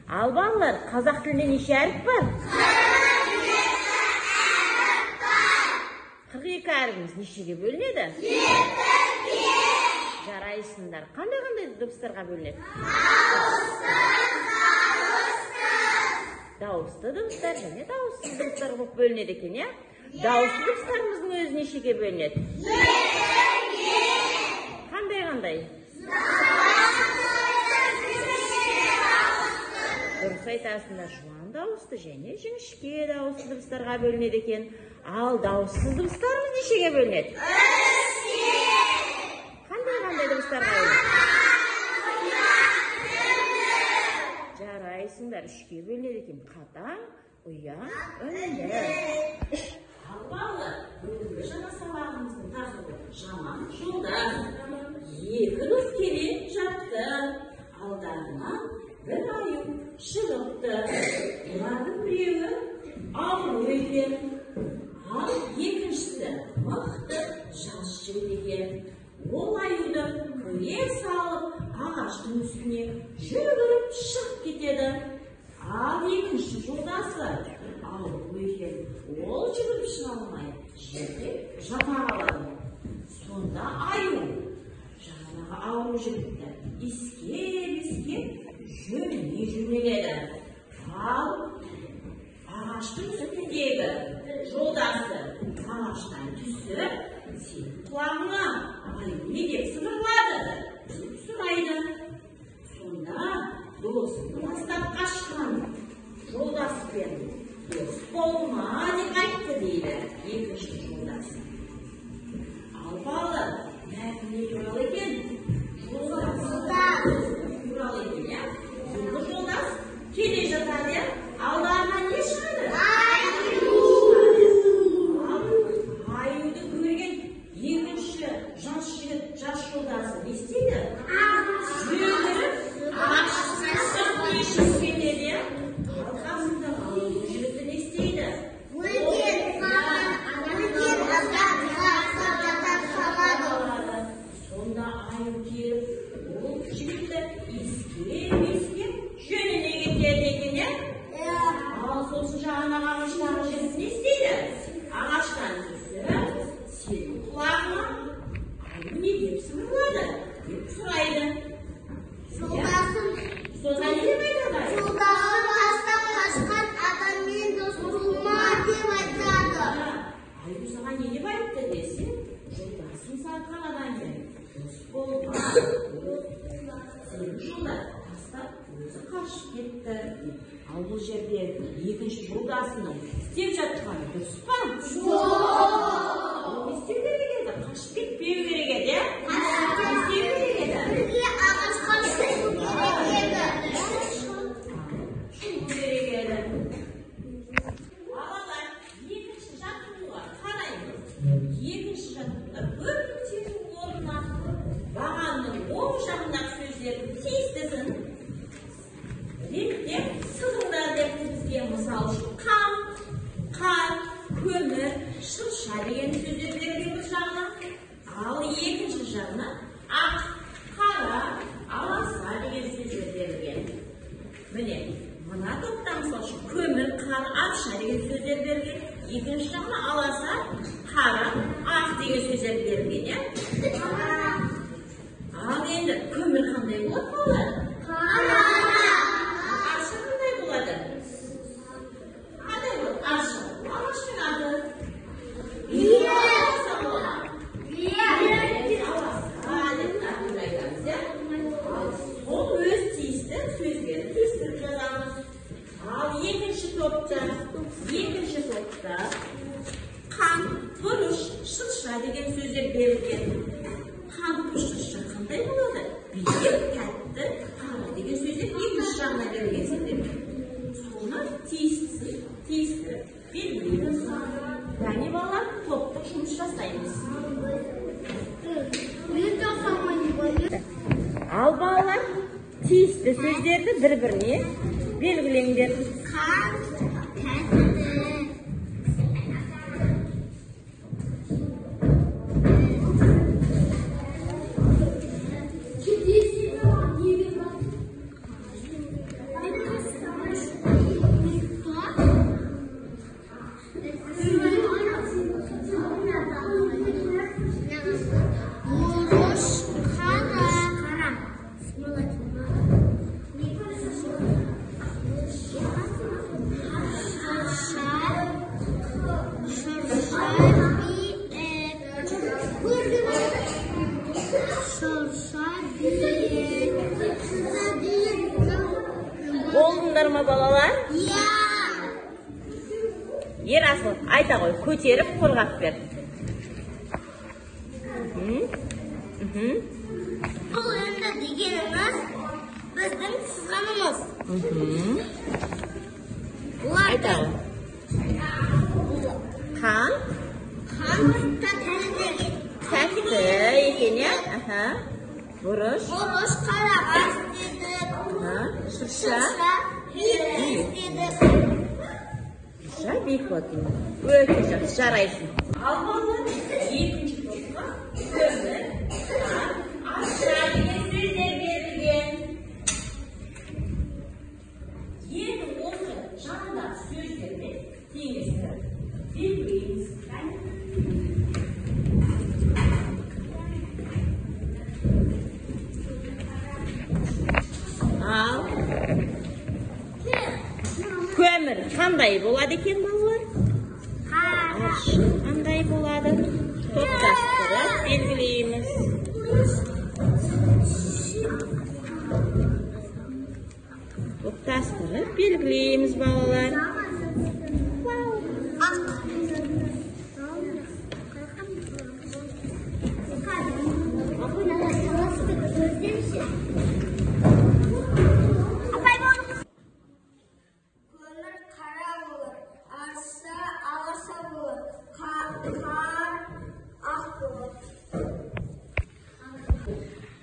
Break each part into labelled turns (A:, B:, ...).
A: Ал балалар, қазақ тілінде неше әріп бар? 42 әріпіміз нешеге бөлінеді?
B: 72.
A: Жарайсыңдар. Қандай дыбыстарға бөлінеді? Дауысты дыбыстар және дауыссыз дыбыстар болып бөлінеді екен, иә? Дауысты дыбыстарымыздың өзі нешеге бөлінеді?
B: 72.
A: Қандай? Дұрыс айтасыңдар, жуан дауысты және жіңішке дауысты дыбыстарға бөлінеді екен. Ал дауыссыз дыбыстарымыз нешеге бөлінеді?
B: 3-ке.
A: Қандай дыбыстарға бөлінеді? Жарайсыңдар, 3-ке бөлінеді екен. Қатаң, ұяң, үнді. Ал балалар, бүгінгі жаңа сабағымыздың тақырыбы жаман жолдар. Екі дос келе жатты, алдарынан бір аю шығыпты. Олардың біреуі ауру екен, ал екіншісі мықты жас жігіт екен. Ол аюды көре салып, ағаштың үстіне жүгіріп шығып кетеді. Ал екінші жолдасы ауру екен, ол жүгіріп шыға алмай жерде жата қалады. Сонда аю жаңағы ауру жігітті иіскеп жөнеледі. Ал ағаштың үстіндегі жолдасы ағаштан түсіп, сен құлағыңа аю не деп сыбырлады деп сұрайды. Сонда досы тастап қашқан жолдаспен дос болма деп айтты дейді екінші жолдас. Ал балалар, бәрі не туралы екен? Жолдас туралы екен, иә? Соңғы жолдас келе жатады, иә? Алдарынан не шығады? Аюды көрген екінші жас жігіт, жас жолдасы не істейді? Жүгіріп ағаштың үстіне кетеді. Ал қасындағы ауру жігіті не істейді? Сонда аю келіп, ол жігітті иіскеп жөніне кетеді екен, иә? Ал сосын жағына ағаштағы жігіт не істейді? Ағаштан түсіп, сенің құлағыңа аю не деп сыбырлады деп сұрайды. Сонда не деп айтады?
B: Жолдасы тастап қашқан адаммен дос болма деп айтады.
A: Аю саған не деп айтты десе, жолдасың сатқан адаммен дос болма. Сені жолдас тастап өзі қашып кетті. Ал бұл жерде екінші жолдасының істеп жатқаны дұрыс па?
B: Жоқ.
A: Ол не істеу керек еді? Қашып кетпеу керек еді, иә? Не істеу керек еді?
B: Бірге ағашқа шығу керек еді.
A: Шығу керек еді. Балалар, екінші жаттығуға қараймыз. Екінші жаттығуда бір нүктенің орнына бағанның оң жағындағы сөздердің тиістісін реттеп сызыңдар деп бізге мысал үшін қам, қар, көмір, шырша деген сөздер берілген бір жағына. Ал екінші жағына ақ, қара, аласа деген сөздер берілген. Міне, мына топта мысал үшін көмір, қар, ақша деген сөздер берілген. Екінші жағына аласа, қара, ақ деген сөздер берілген, иә? Ал енді көмір қандай болады балалар? Ақша қандай болады? Қандай болады? Ақша. Ағаштың аты. Аласа болады. Аласа деп атын айтамыз, иә? Ол өз тиісті сөздерін түйістіріп жазамыз. Ал екінші топта қан, бұрыш, шырша деген сөздер берілген. Қан, бұрыш, шырша қандай болады? Биік, тәтті, қара деген сөздер екінші жағына берілген сөздер. Соны тиістіріп белгілейміз. Яғни балалар топтық жұмыс жасаймыз. Ал балалар тиісті сөздерді бір-біріне белгілеңдер.
B: Қан, тәтті.
A: Болдыңдар ма балалар?
B: Иә.
A: Ерасыл, айта ғой, көтеріп қорғап бер.
B: Бұл енді дегеніміз біздің сызғанымыз.
A: Айта ғой. Қан?
B: Қан тәтті.
A: Тәтті екен, иә? Бұрыш?
B: Бұрыш, қарағаш дедік.
A: Шырша?
B: Бекіс дедік.
A: Шырша бекіс. Өте жақсы, жарайсың. Ал балалар, екінші топқа көмір, қан, ақша деген сөздер берілген. Енді осы жанындағы сөздермен теңестіріп белгілейміз. Ал көмір қандай болады екен балалар? Қандай болады? Топтастырып белгілейміз. Топтастырып белгілейміз балалар.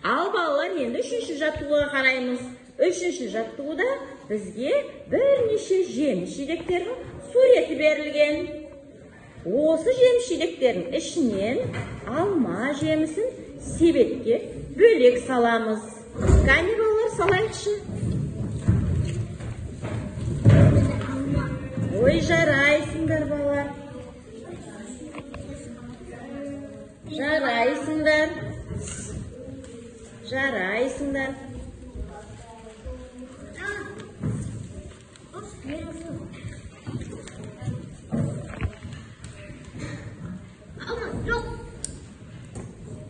A: Ал балалар, енді үшінші жаттығуға қараймыз. Үшінші жаттығуда бізге бірнеше жеміс-жидектердің суреті берілген. Осы жеміс-жидектердің ішінен алма жемісін себетке бөлек саламыз. Қане балалар, салайықшы. Ой, жарайсыңдар балалар. Жарайсыңдар. Жарайсыңдар.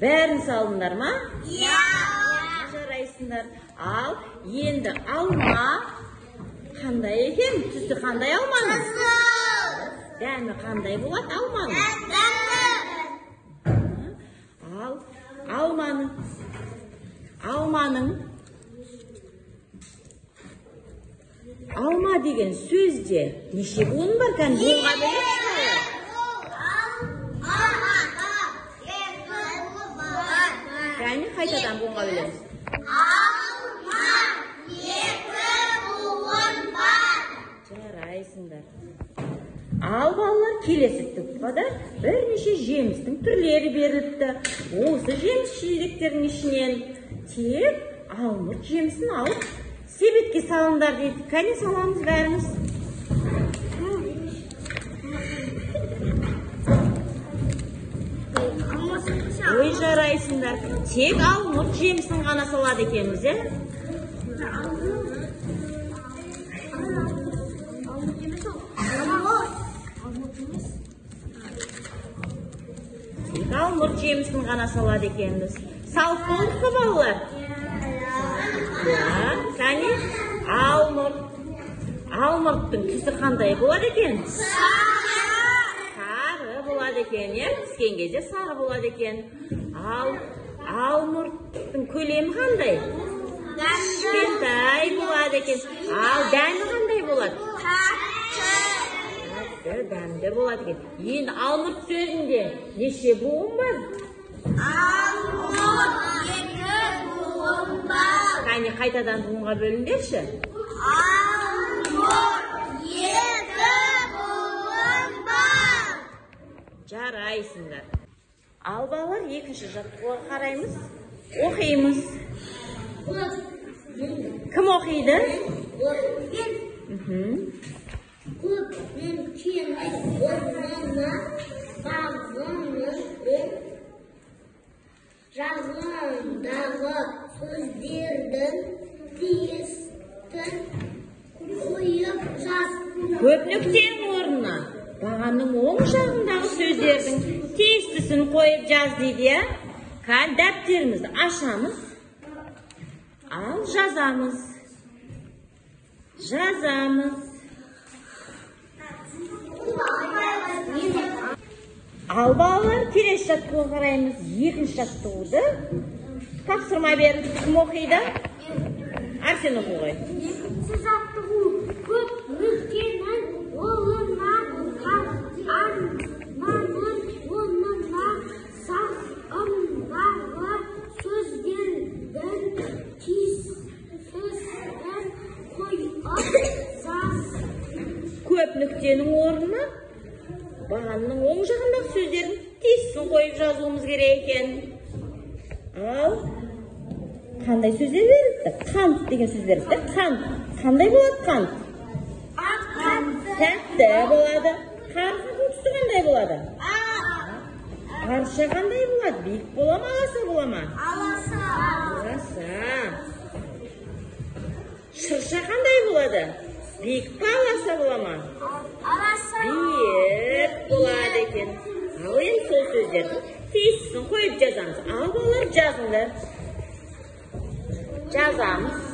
A: Бәрін салдыңдар ма?
B: Иә.
A: Жарайсыңдар. Ал, енді алма қандай екен? Түсі қандай алманың?
B: Қызыл.
A: Дәмі қандай болады алманың? Ал, алма деген сөзде неше буын бар екен? Буынға бөлесіз? Кәне қайтадан буынға бөлеміз.
B: Алма, екі буын бар.
A: Жарайсыңдар. Ал балалар, келесі топқа бірнеше жемістің түрлері беріліпті. Осы жеміс-жидектердің ішінен тек алмұрт жемісін алып себетке салыңдар дейді. Кәне саламыз бәріміз. Ой, жарайсыңдар. Тек алмұрт жемісін ғана салады екенбіз, е? Тек алмұрт жемісін ғана салады екенбіз. Сау болдық па балалар? Кәне, алмұрттың түсі қандай болады екен? Сары болады екен, е? Піскен кезде сары болады екен. Ал алмұрттың көлемі қандай? Кішкентай болады екен. Ал дәмі қандай болады? Дәмді болады екен. Енді алмұрт сөзінде неше буын бар?
B: Алмұрт, екі буын бар.
A: Кәне қайтадан буынға бөліңдерші.
B: Алмұрт, екі буын бар.
A: Жарайсыңдар. Ал балалар, екінші жаттығуға қараймыз. Оқимыз. Кім оқиды?
B: Көптің теңіз орнына бағымыз жағындағы сөздердің тиістін қойып жаз.
A: Көп нүктенің орнына бағанның оң жағындағы сөздердің тиістісін қойып жаз дейді, е? Дәптерімізді ашамыз, ал жазамыз. жазамыз. Ал балалар, келесі жаттығуға қараймыз. Екінші жаттығуды тапсырма бер. Кім оқиды? Арсен оқу ғой.
B: Екінші жаттығу көп нүктенің орнына арнаның орнына сағымдағы сөздердің сөздер қойып жаз.
A: Көп нүктенің орнына бағанның оң жағындағы сөздердің тиісін қойып жазуымыз керек екен. Ал қандай сөздер берілді? Қант деген сөз берілді. Қант. Қандай болады қант? Тәтті болады. Қарғардың түсі қандай болады? Арша қандай болады? Биік бола ма, аласа бола ма? Аласа. Шырша қандай болады? Биік па, аласа бола ма? Биік болады екен. Ал енді сол сөздердің тиісін қойып жазамыз. Ал балалар жазыңдар. Жазамыз.